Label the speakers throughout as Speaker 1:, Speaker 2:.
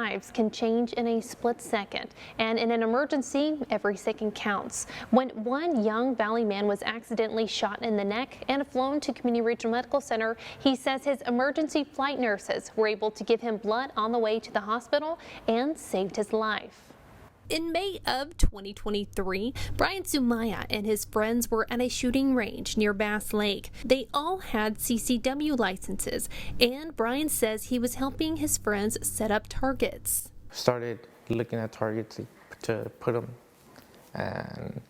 Speaker 1: lives can change in a split second, and in an emergency, every second counts. When one young Valley man was accidentally shot in the neck and flown to Community Regional Medical Center, he says his emergency flight nurses were able to give him blood on the way to the hospital and saved his life. In May of 2023, Brian Zumaya and his friends were at a shooting range near Bass Lake. They all had CCW licenses, and Brian says he was helping his friends set up targets.
Speaker 2: Started looking at targets to put them, and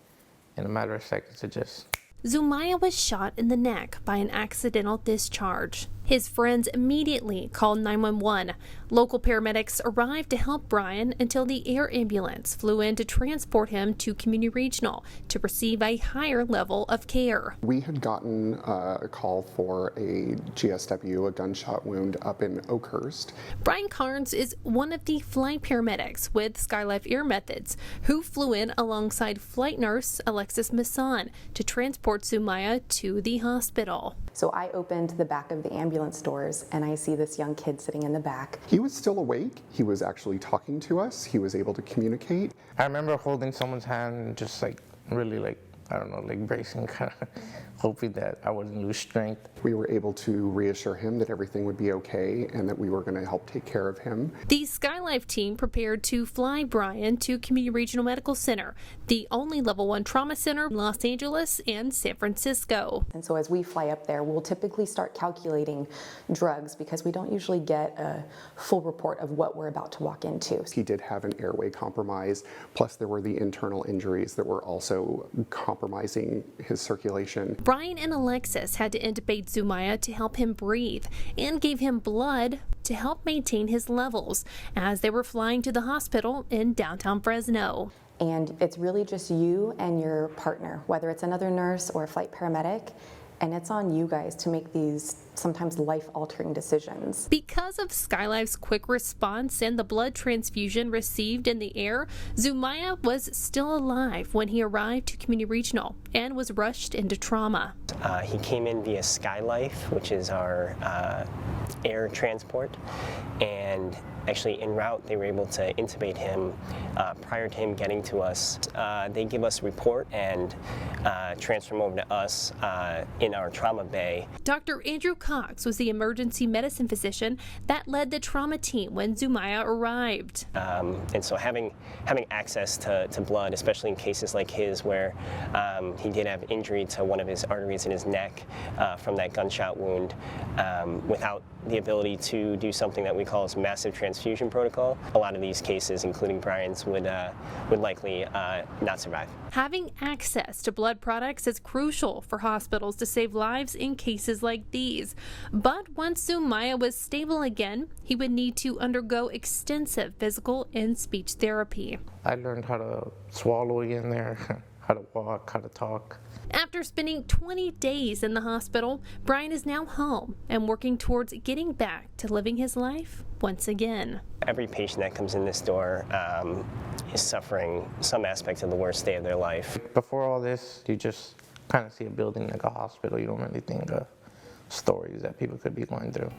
Speaker 2: in a matter of seconds, it just...
Speaker 1: Zumaya was shot in the neck by an accidental discharge. His friends immediately called 911. Local paramedics arrived to help Brian until the air ambulance flew in to transport him to Community Regional to receive a higher level of care.
Speaker 3: We had gotten a call for a GSW, a gunshot wound up in Oakhurst.
Speaker 1: Brian Carnes is one of the flight paramedics with Skylife Air Methods, who flew in alongside flight nurse Alexis Masson to transport Zumaya to the hospital.
Speaker 4: So I opened the back of the ambulance doors and I see this young kid sitting in the back.
Speaker 3: He was still awake. He was actually talking to us. He was able to communicate.
Speaker 2: I remember holding someone's hand and just really I don't know, bracing, kind of hoping that I wouldn't lose strength.
Speaker 3: We were able to reassure him that everything would be okay and that we were going to help take care of him.
Speaker 1: The Skylife team prepared to fly Brian to Community Regional Medical Center, the only level 1 trauma center in Los Angeles and San Francisco.
Speaker 4: And so as we fly up there, we'll typically start calculating drugs because we don't usually get a full report of what we're about to walk into.
Speaker 3: He did have an airway compromise, plus there were the internal injuries that were also compromising his circulation.
Speaker 1: Brian and Alexis had to intubate Zumaya to help him breathe and gave him blood to help maintain his levels as they were flying to the hospital in downtown Fresno.
Speaker 4: And it's really just you and your partner, whether it's another nurse or a flight paramedic, and it's on you guys to make these sometimes life-altering decisions.
Speaker 1: Because of Skylife's quick response and the blood transfusion received in the air, Zumaya was still alive when he arrived to Community Regional and was rushed into trauma.
Speaker 5: He came in via Skylife, which is our air transport, and actually en route they were able to intubate him prior to him getting to us. They give us a report and transfer him over to us in our trauma bay.
Speaker 1: Dr. Andrew Cox was the emergency medicine physician that led the trauma team when Zumaya arrived.
Speaker 5: And so having access to blood, especially in cases like his where he did have injury to one of his arteries in his neck from that gunshot wound, without the ability to do something that we call as massive transfusion protocol, a lot of these cases, including Brian's, would likely not survive.
Speaker 1: Having access to blood products is crucial for hospitals to save lives in cases like these. But once Zumaya was stable again, he would need to undergo extensive physical and speech therapy.
Speaker 2: I learned how to swallow again there, how to walk, how to talk.
Speaker 1: After spending 20 days in the hospital, Brian is now home and working towards getting back to living his life once again.
Speaker 5: Every patient that comes in this door is suffering some aspect of the worst day of their life.
Speaker 2: Before all this, you just kind of see a building like a hospital. You don't really think of stories that people could be going through.